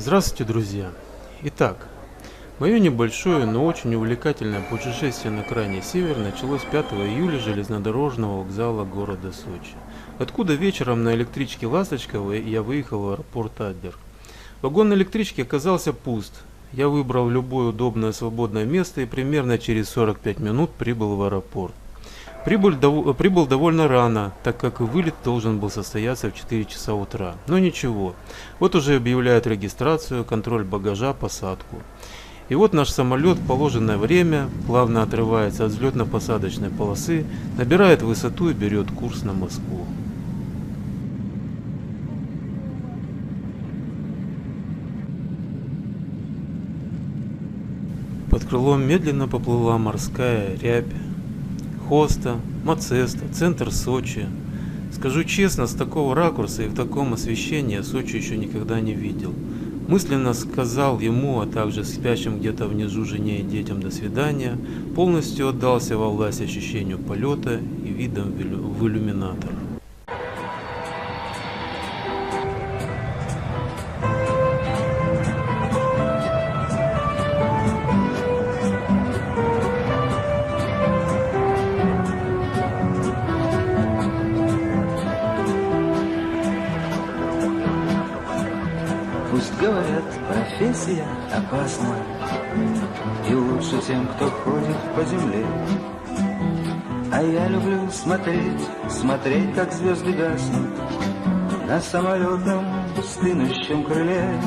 Здравствуйте, друзья! Итак, мое небольшое, но очень увлекательное путешествие на крайний север началось 5 июля железнодорожного вокзала города Сочи, откуда вечером на электричке «Ласточка» я выехал в аэропорт Адлер. Вагон электрички оказался пуст. Я выбрал любое удобное свободное место и примерно через 45 минут прибыл в аэропорт. Прибыл довольно рано, так как вылет должен был состояться в 4 часа утра. Но ничего, вот уже объявляют регистрацию, контроль багажа, посадку. И вот наш самолет в положенное время плавно отрывается от взлетно-посадочной полосы, набирает высоту и берет курс на Москву. Под крылом медленно поплыла морская рябь. Хоста, Мацеста, центр Сочи. Скажу честно, с такого ракурса и в таком освещении я Сочи еще никогда не видел. Мысленно сказал ему, а также спящим где-то внизу жене и детям до свидания, полностью отдался во власть ощущению полета и видом в иллюминатор. Пусть говорят, профессия опасна, и лучше тем, кто ходит по земле. А я люблю смотреть, как звезды гаснут на самолетном стынущем крыле.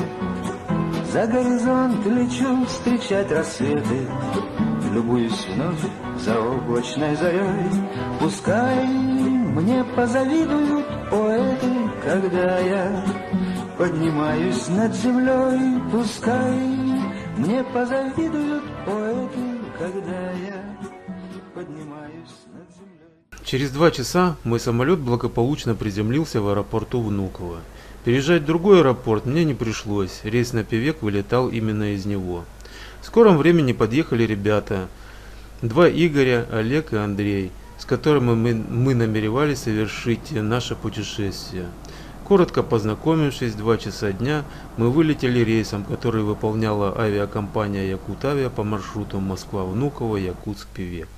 За горизонт лечу встречать рассветы, любуюсь вновь заоблачной зарей. Пускай мне позавидуют поэты, когда я поднимаюсь над землей. Пускай мне позавидуют поэты, когда я поднимаюсь над землей. Через 2 часа мой самолет благополучно приземлился в аэропорту Внуково. Переезжать в другой аэропорт мне не пришлось, рейс на Певек вылетал именно из него. В скором времени подъехали ребята, 2 Игоря, Олег и Андрей, с которыми мы намеревались совершить наше путешествие. Коротко познакомившись, в 2 часа дня мы вылетели рейсом, который выполняла авиакомпания Якутавиа по маршруту Москва-Внуково, Якутск-Певек.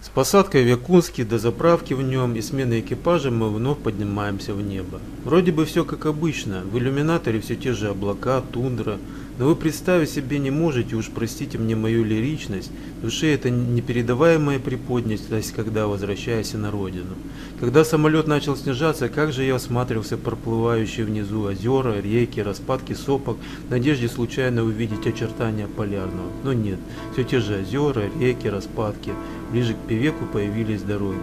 С посадкой в Якутске до заправки в нем и смены экипажа мы вновь поднимаемся в небо. Вроде бы все как обычно, в иллюминаторе все те же облака, тундра, но вы представить себе не можете, уж простите мне мою лиричность, в душе это непередаваемая приподнятость, когда возвращаюсь на родину. Когда самолет начал снижаться, как же я осматривался проплывающие внизу озера, реки, распадки сопок, в надежде случайно увидеть очертания Полярного. Но нет, все те же озера, реки, распадки. Ближе к Певеку появились дороги.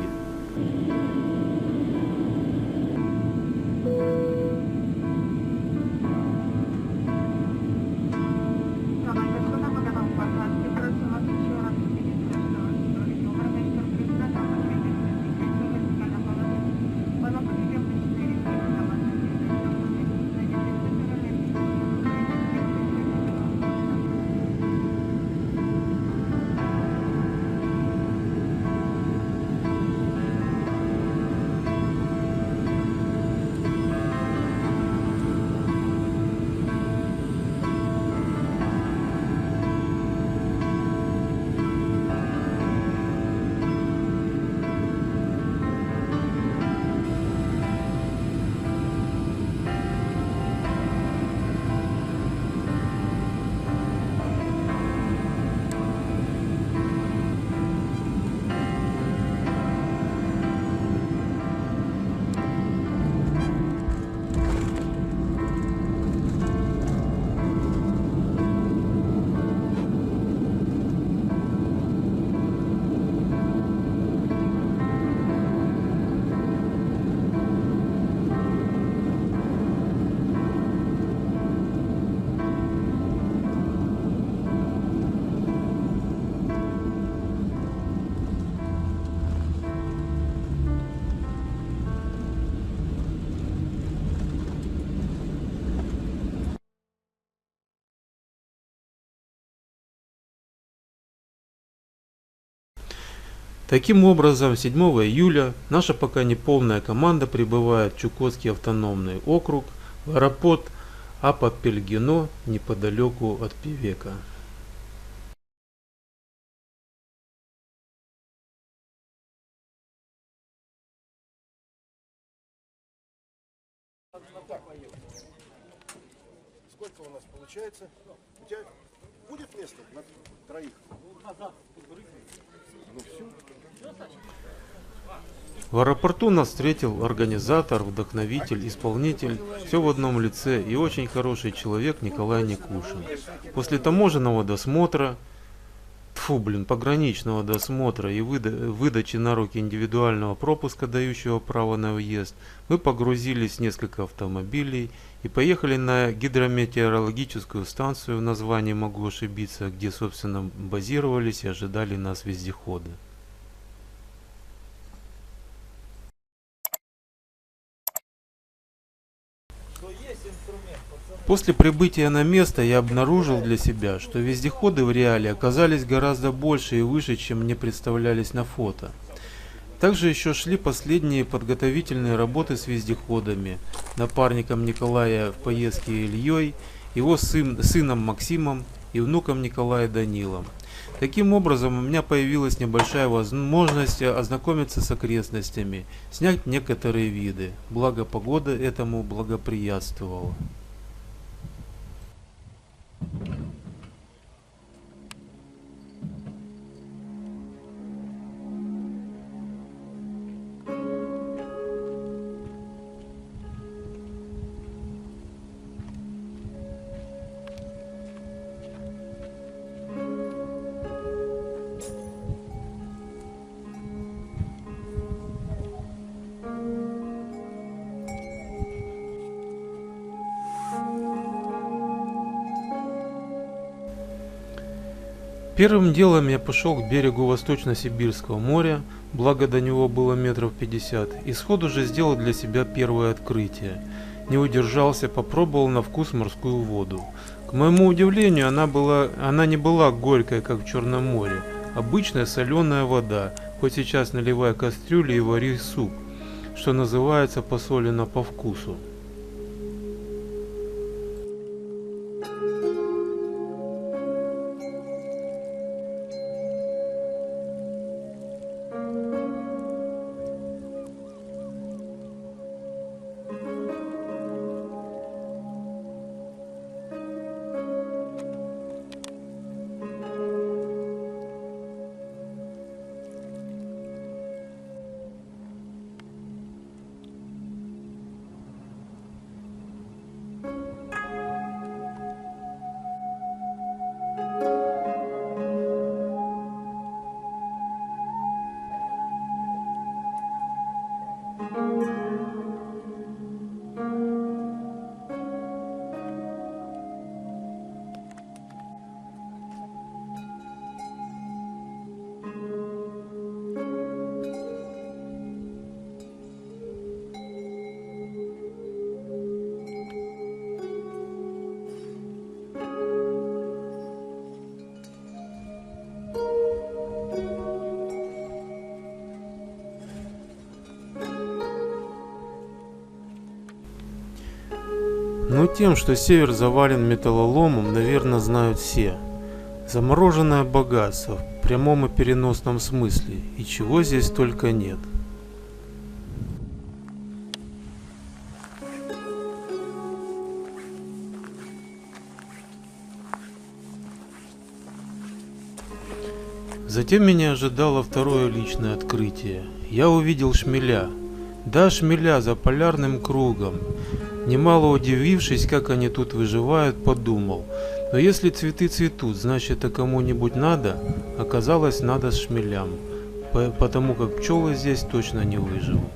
Таким образом, 7 июля наша пока не полная команда прибывает в Чукотский автономный округ, в аэропорт а Попельгино неподалеку от Певека. Сколько у нас получается? У тебя будет место на троих? Ну все. В аэропорту нас встретил организатор, вдохновитель, исполнитель, все в одном лице и очень хороший человек Николай Никушин. После таможенного досмотра, пограничного досмотра и выдачи на руки индивидуального пропуска, дающего право на въезд, мы погрузились в несколько автомобилей и поехали на гидрометеорологическую станцию, в названии могу ошибиться, где, собственно, базировались и ожидали нас вездеходы. После прибытия на место я обнаружил для себя, что вездеходы в реале оказались гораздо больше и выше, чем мне представлялись на фото. Также еще шли последние подготовительные работы с вездеходами, напарником Николая в поездке Ильей, его сыном Максимом и внуком Николая Данилом. Таким образом, у меня появилась небольшая возможность ознакомиться с окрестностями, снять некоторые виды, благо погода этому благоприятствовала. Первым делом я пошел к берегу Восточно-Сибирского моря, благо до него было метров 50, и сходу же сделал для себя первое открытие. Не удержался, попробовал на вкус морскую воду. К моему удивлению, она не была горькой, как в Черном море. Обычная соленая вода, хоть сейчас наливай кастрюли и вари суп, что называется, посолено по вкусу. Но тем, что север завален металлоломом, наверное, знают все. Замороженное богатство в прямом и переносном смысле, и чего здесь только нет. Затем меня ожидало второе личное открытие. Я увидел шмеля. Да, шмеля за полярным кругом. Немало удивившись, как они тут выживают, подумал, но если цветы цветут, значит это кому-нибудь надо. Оказалось, надо с шмелям, потому как пчелы здесь точно не выживут.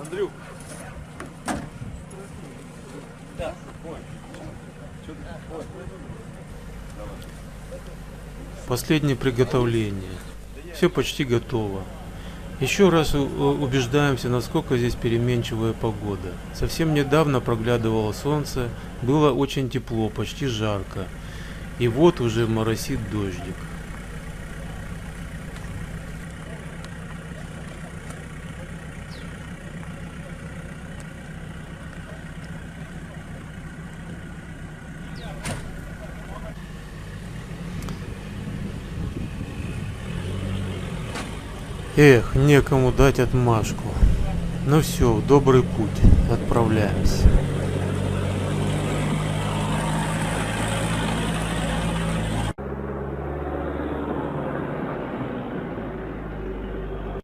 Андрюх. Последнее приготовление. Все почти готово. Еще раз убеждаемся, насколько здесь переменчивая погода. Совсем недавно проглядывало солнце, было очень тепло, почти жарко. И вот уже моросит дождик. Эх, некому дать отмашку. Ну все, в добрый путь. Отправляемся.